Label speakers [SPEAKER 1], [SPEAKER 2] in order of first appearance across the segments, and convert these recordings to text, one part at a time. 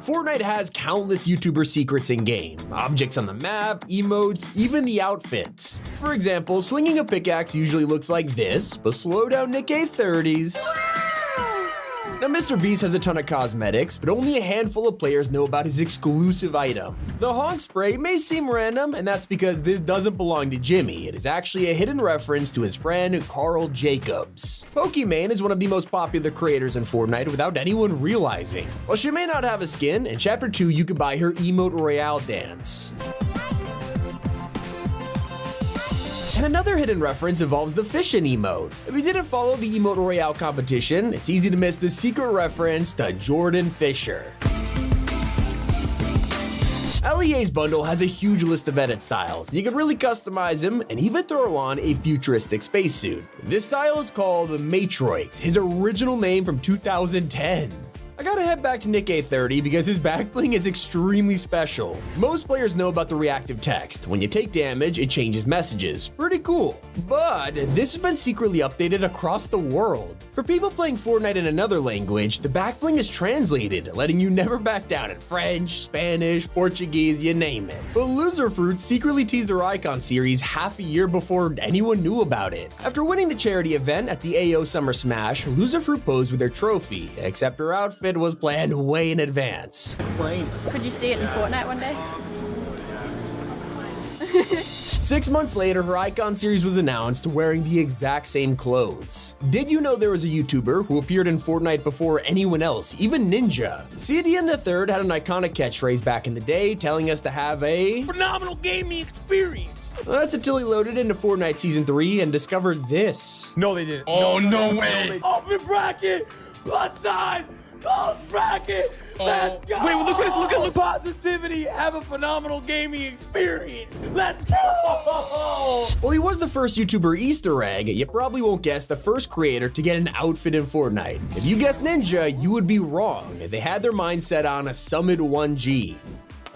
[SPEAKER 1] Fortnite has countless YouTuber secrets in-game, objects on the map, emotes, even the outfits. For example, swinging a pickaxe usually looks like this, but slow down Nick A30's. Now, Mr. Beast has a ton of cosmetics, but only a handful of players know about his exclusive item. The honk spray may seem random, and that's because this doesn't belong to Jimmy. It is actually a hidden reference to his friend Carl Jacobs. Pokimane is one of the most popular creators in Fortnite without anyone realizing. While she may not have a skin, in Chapter 2 you could buy her Emote Royale dance. And another hidden reference involves the fishing emote. If you didn't follow the Emote Royale competition, it's easy to miss the secret reference to Jordan Fisher. LEA's bundle has a huge list of edit styles. You can really customize him and even throw on a futuristic spacesuit. This style is called Matroix, his original name from 2010. I gotta head back to Nick A30 because his back bling is extremely special. Most players know about the reactive text. When you take damage, it changes messages. Pretty cool. But this has been secretly updated across the world. For people playing Fortnite in another language, the back bling is translated, letting you never back down in French, Spanish, Portuguese, you name it. But Loser Fruit secretly teased their icon series half a year before anyone knew about it. After winning the charity event at the AO Summer Smash, Loser Fruit posed with their trophy, except her outfit was planned way in advance.
[SPEAKER 2] Could you see it in Fortnite one day?
[SPEAKER 1] 6 months later, her icon series was announced wearing the exact same clothes. Did you know there was a YouTuber who appeared in Fortnite before anyone else, even Ninja? CDN the Third had an iconic catchphrase back in the day telling us to have a
[SPEAKER 3] phenomenal gaming experience.
[SPEAKER 1] Well, that's until he loaded into Fortnite Season 3 and discovered this.
[SPEAKER 3] No, they didn't.
[SPEAKER 4] Oh, no way.
[SPEAKER 3] Open bracket, plus sign, close bracket. Let's go.
[SPEAKER 4] Wait, look at this, look.
[SPEAKER 3] Positivity, have a phenomenal gaming experience. Let's go.
[SPEAKER 1] Well, he was the first YouTuber Easter egg. You probably won't guess the first creator to get an outfit in Fortnite. If you guessed Ninja, you would be wrong. They had their mind set on a Summit 1G.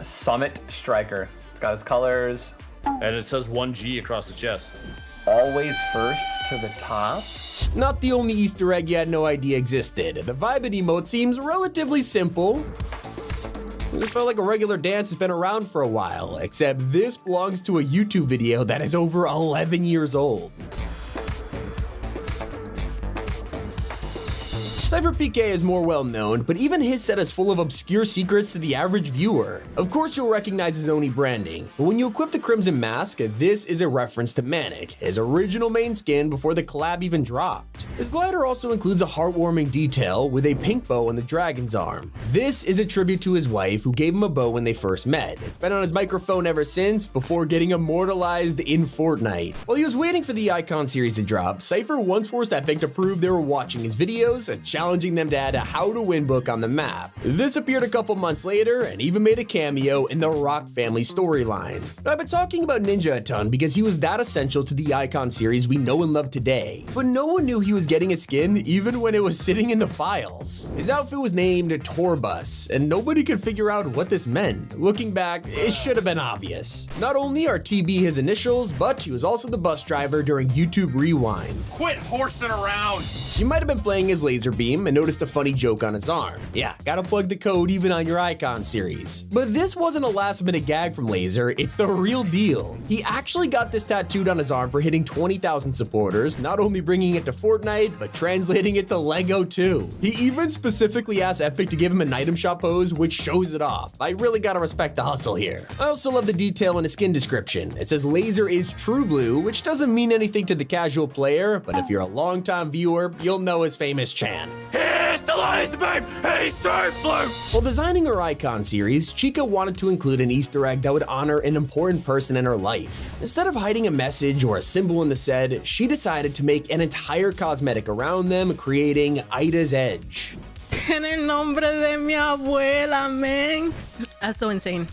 [SPEAKER 5] Summit Striker. It's got its colors.
[SPEAKER 4] And it says 1G across the chest.
[SPEAKER 5] Always first to the top.
[SPEAKER 1] Not the only Easter egg you had no idea existed. The Vibin emote seems relatively simple. It just felt like a regular dance that's been around for a while, except this belongs to a YouTube video that is over 11 years old. Cypher PK is more well known, but even his set is full of obscure secrets to the average viewer. Of course you'll recognize his Oni branding, but when you equip the Crimson Mask, this is a reference to Manic, his original main skin before the collab even dropped. His glider also includes a heartwarming detail with a pink bow on the dragon's arm. This is a tribute to his wife who gave him a bow when they first met. It's been on his microphone ever since, before getting immortalized in Fortnite. While he was waiting for the Icon series to drop, Cypher once forced Epic to prove they were watching his videos, challenging them to add a how to win book on the map. This appeared a couple months later and even made a cameo in the Rock family storyline. I've been talking about Ninja a ton because he was that essential to the Icon series we know and love today, but no one knew he was getting a skin even when it was sitting in the files. His outfit was named Tourbus, and nobody could figure out what this meant. Looking back, it should have been obvious. Not only are TB his initials, but he was also the bus driver during YouTube Rewind.
[SPEAKER 4] Quit horsing around.
[SPEAKER 1] You might have been playing his laser beam and noticed a funny joke on his arm. Yeah, gotta plug the code even on your Icon series. But this wasn't a last minute gag from Laser, it's the real deal. He actually got this tattooed on his arm for hitting 20,000 supporters, not only bringing it to Fortnite, but translating it to Lego too. He even specifically asked Epic to give him an item shop pose, which shows it off. I really gotta respect the hustle here. I also love the detail in his skin description. It says Laser is true blue, which doesn't mean anything to the casual player, but if you're a longtime viewer, you'll know his famous chant.
[SPEAKER 4] Here's the laser beam. He's true blue.
[SPEAKER 1] While designing her Icon series, Chica wanted to include an Easter egg that would honor an important person in her life. Instead of hiding a message or a symbol in the set, she decided to make an entire cosmetic around them, creating Ida's Edge.
[SPEAKER 2] En el nombre de mi abuela, man. That's so insane.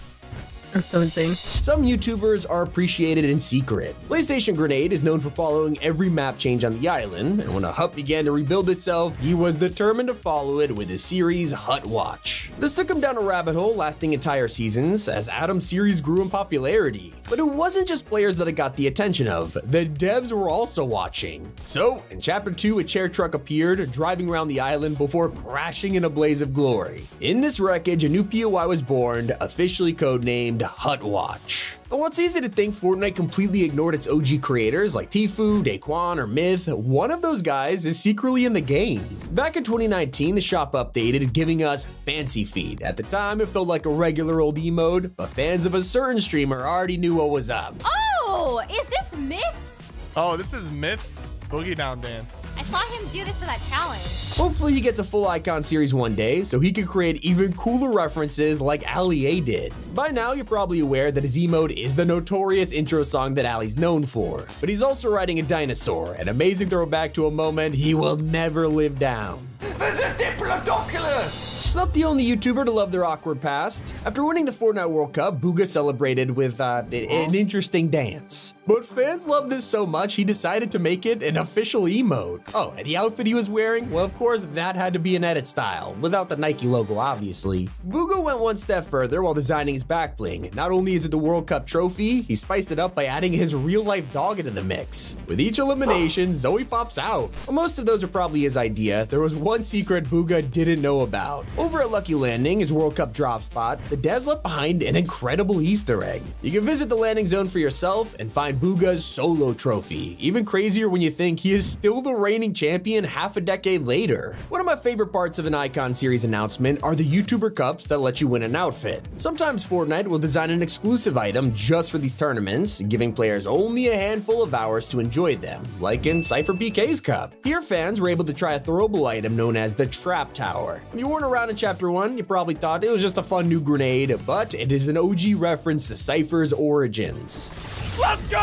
[SPEAKER 2] That's so insane.
[SPEAKER 1] Some YouTubers are appreciated in secret. PlayStation Grenade is known for following every map change on the island, and when a hut began to rebuild itself, he was determined to follow it with his series Hut Watch. This took him down a rabbit hole lasting entire seasons as Adam's series grew in popularity. But it wasn't just players that it got the attention of, the devs were also watching. So, in Chapter 2, a chair truck appeared, driving around the island before crashing in a blaze of glory. In this wreckage, a new POI was born, officially codenamed Hut Watch. And while it's easy to think Fortnite completely ignored its OG creators like Tfue, Daquan, or Myth, one of those guys is secretly in the game. Back in 2019, the shop updated, giving us Fancy Feet. At the time, it felt like a regular old emote, but fans of a certain streamer already knew what was up.
[SPEAKER 6] Oh, is this Myths?
[SPEAKER 7] Oh, this is Myth's Boogie Down Dance.
[SPEAKER 6] I saw him do this for that challenge.
[SPEAKER 1] Hopefully he gets a full icon series one day, so he can create even cooler references like Ali A did. By now, you're probably aware that his emote is the notorious intro song that Ali's known for. But he's also riding a dinosaur, an amazing throwback to a moment he will never live down.
[SPEAKER 3] There's a Diplodocus!
[SPEAKER 1] He's not the only YouTuber to love their awkward past. After winning the Fortnite World Cup, Booga celebrated with an interesting dance. But fans loved this so much, he decided to make it an official emote. Oh, and the outfit he was wearing? Well, of course, that had to be an edit style, without the Nike logo, obviously. Booga went one step further while designing his back bling. Not only is it the World Cup trophy, he spiced it up by adding his real-life dog into the mix. With each elimination, Zoe pops out. Well, most of those are probably his idea. There was one secret Booga didn't know about. Over at Lucky Landing, his World Cup drop spot, the devs left behind an incredible Easter egg. You can visit the landing zone for yourself and find Booga's solo trophy. Even crazier when you think he is still the reigning champion half a decade later. One of my favorite parts of an Icon series announcement are the YouTuber cups that let you win an outfit. Sometimes Fortnite will design an exclusive item just for these tournaments, giving players only a handful of hours to enjoy them, like in Cypher PK's cup. Here fans were able to try a throwable item known as the Trap Tower. If you weren't around in Chapter 1, you probably thought it was just a fun new grenade, but it is an OG reference to Cypher's origins.
[SPEAKER 7] Let's go!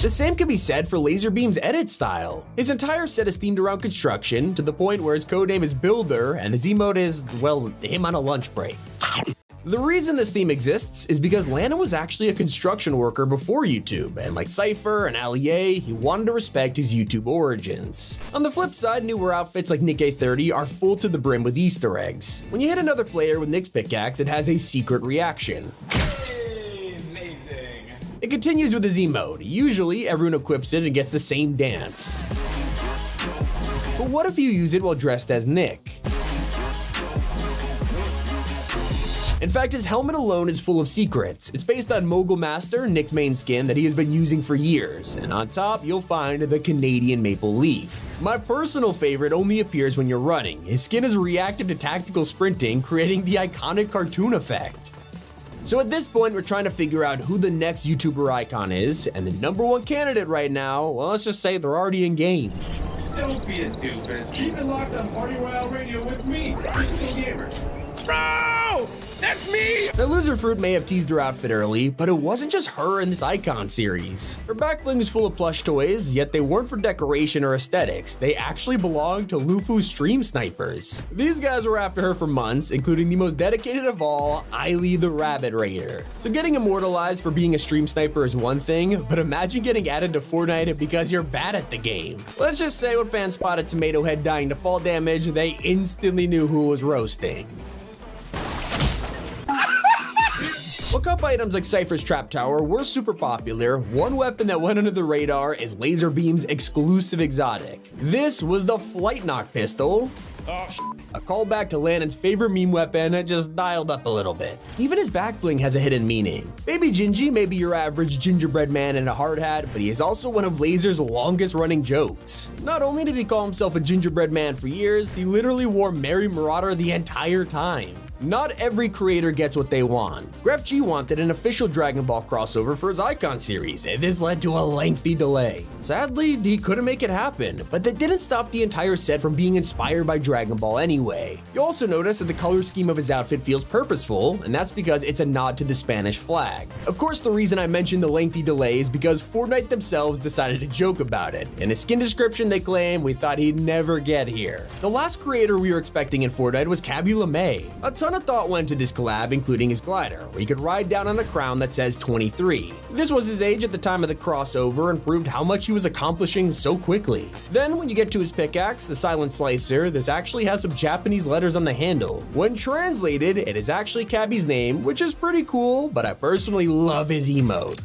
[SPEAKER 1] The same can be said for Laserbeam's edit style. His entire set is themed around construction, to the point where his codename is Builder and his emote is, well, him on a lunch break. The reason this theme exists is because Lana was actually a construction worker before YouTube, and like Cypher and Ali A, he wanted to respect his YouTube origins. On the flip side, newer outfits like Nick A30 are full to the brim with Easter eggs. When you hit another player with Nick's pickaxe, it has a secret reaction.
[SPEAKER 3] Amazing.
[SPEAKER 1] It continues with his emote. Usually, everyone equips it and gets the same dance. But what if you use it while dressed as Nick? In fact, his helmet alone is full of secrets. It's based on Mogul Master, Nick's main skin that he has been using for years, and on top you'll find the Canadian maple leaf. My personal favorite only appears when you're running. His skin is reactive to tactical sprinting, creating the iconic cartoon effect. So at this point, we're trying to figure out who the next YouTuber icon is, and the #1 candidate right now, well, let's just say they're already in game.
[SPEAKER 3] Don't be a doofus. Keep it locked on Party Royale Radio with me, Crystal Gamer.
[SPEAKER 7] Bro! That's me!
[SPEAKER 1] Now, Loser Fruit may have teased her outfit early, but it wasn't just her in this Icon series. Her back bling was full of plush toys, yet they weren't for decoration or aesthetics. They actually belonged to Lufu's stream snipers. These guys were after her for months, including the most dedicated of all, Eiley the Rabbit Raider. So getting immortalized for being a stream sniper is one thing, but imagine getting added to Fortnite because you're bad at the game. Let's just say when fans spotted Tomato Head dying to fall damage, they instantly knew who was roasting. While cup items like Cypher's Trap Tower were super popular, one weapon that went under the radar is Laserbeam's exclusive exotic. This was the Flight Knock pistol. A callback to Lannon's favorite meme weapon, just dialed up a little bit. Even his back bling has a hidden meaning. Baby Gingy may be your average gingerbread man in a hard hat, but he is also one of Laser's longest running jokes. Not only did he call himself a gingerbread man for years, he literally wore Merry Marauder the entire time. Not every creator gets what they want. Graf G wanted an official Dragon Ball crossover for his Icon series, and this led to a lengthy delay. Sadly, he couldn't make it happen, but that didn't stop the entire set from being inspired by Dragon Ball anyway. You also notice that the color scheme of his outfit feels purposeful, and that's because it's a nod to the Spanish flag. Of course, the reason I mentioned the lengthy delay is because Fortnite themselves decided to joke about it. In his skin description, they claim, "We thought he'd never get here." The last creator we were expecting in Fortnite was Cabula May. A ton ton of thought went to this collab, including his glider, where he could ride down on a crown that says 23. This was his age at the time of the crossover and proved how much he was accomplishing so quickly. Then when you get to his pickaxe, the Silent Slicer, this actually has some Japanese letters on the handle. When translated, it is actually Cabby's name, which is pretty cool, but I personally love his emote.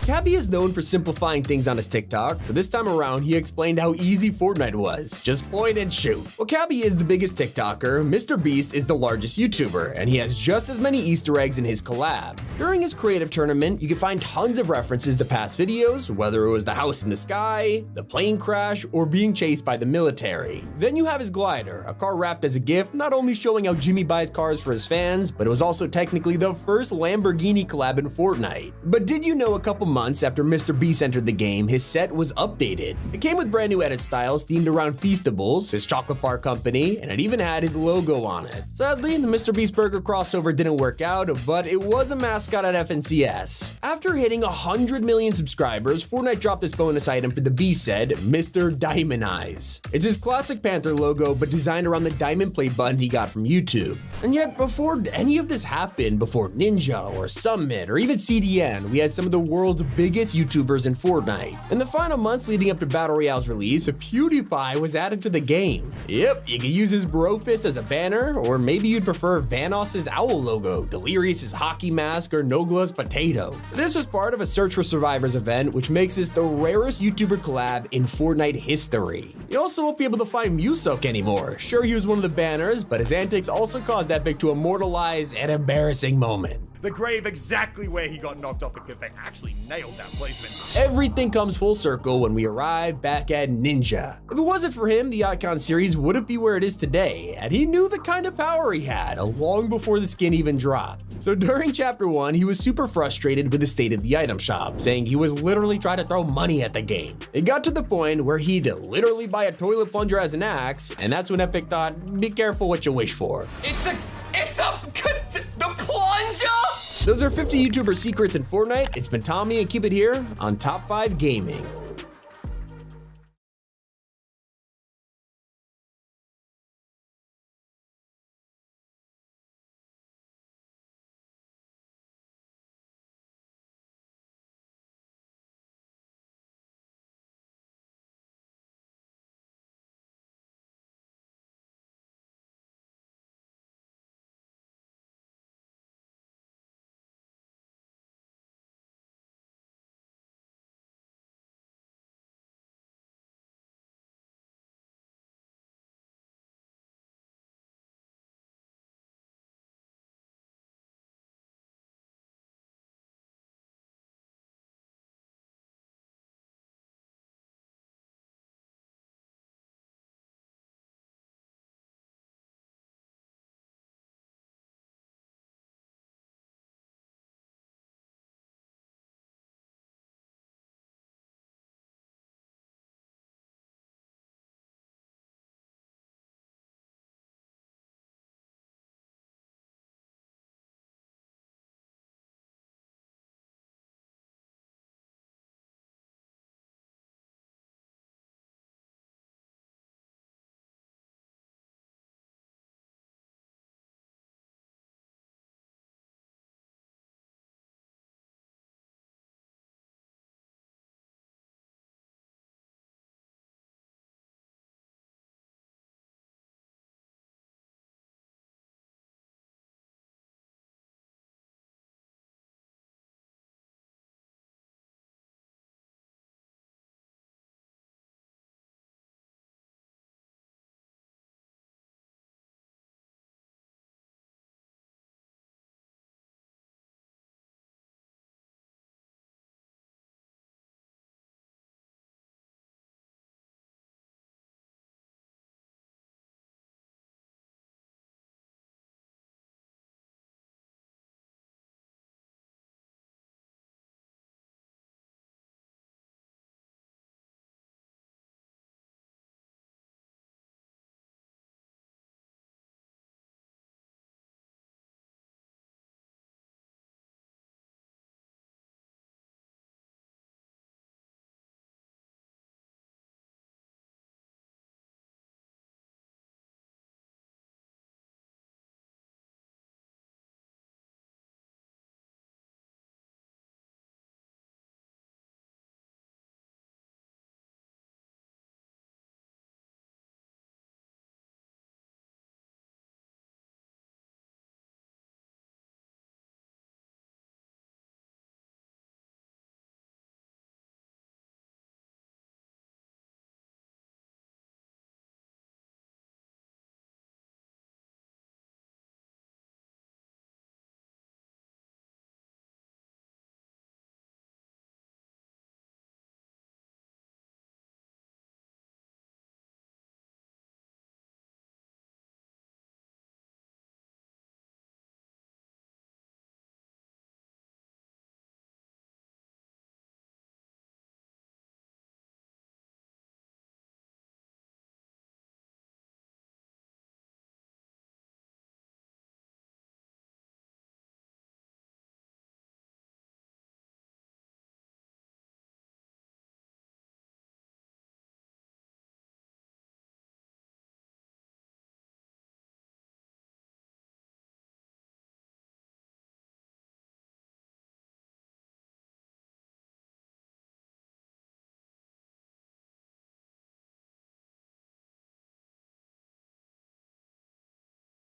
[SPEAKER 1] Cabby is known for simplifying things on his TikTok, so this time around he explained how easy Fortnite was. Just point and shoot. Well, Cabby is the biggest TikToker, Mr. Beast is the largest YouTuber, and he has just as many Easter eggs in his collab. During his creative tournament, you can find tons of references to past videos, whether it was the house in the sky, the plane crash, or being chased by the military. Then you have his glider, a car wrapped as a gift, not only showing how Jimmy buys cars for his fans, but it was also technically the first Lamborghini collab in Fortnite. But did you know a couple months after Mr. Beast entered the game, his set was updated. It came with brand new edit styles themed around Feastables, his chocolate bar company, and it even had his logo on it. Sadly, the Mr. Beast Burger crossover didn't work out, but it was a mascot at FNCS. After hitting 100 million subscribers, Fortnite dropped this bonus item for the Beast said, Mr. Diamond Eyes. It's his classic Panther logo, but designed around the diamond play button he got from YouTube. And yet, before any of this happened, before Ninja or Summit or even CDN, we had some of the world's biggest YouTubers in Fortnite. In the final months leading up to Battle Royale's release, PewDiePie was added to the game. Yep, you could use his bro fist as a banner, or maybe you'd prefer Vanos's owl logo, Delirious's hockey mask, or Nogla's potato. This was part of a Search for Survivors event, which makes this the rarest YouTuber collab in Fortnite history. You also won't be able to find Musok anymore. Sure, he was one of the banners, but his antics also caused Epic to immortalize an embarrassing moment.
[SPEAKER 8] The grave exactly where he got knocked off the cliff. They actually nailed that placement.
[SPEAKER 1] Everything comes full circle when we arrive back at Ninja. If it wasn't for him, the Icon series wouldn't be where it is today, and he knew the kind of power he had long before the skin even dropped. So during Chapter 1, he was super frustrated with the state of the item shop, saying he was literally trying to throw money at the game. It got to the point where he'd literally buy a toilet plunger as an axe, and that's when Epic thought, be careful what you wish for.
[SPEAKER 9] The plunger?
[SPEAKER 1] Those are 50 YouTuber secrets in Fortnite. It's been Tommy, and keep it here on Top 5 Gaming.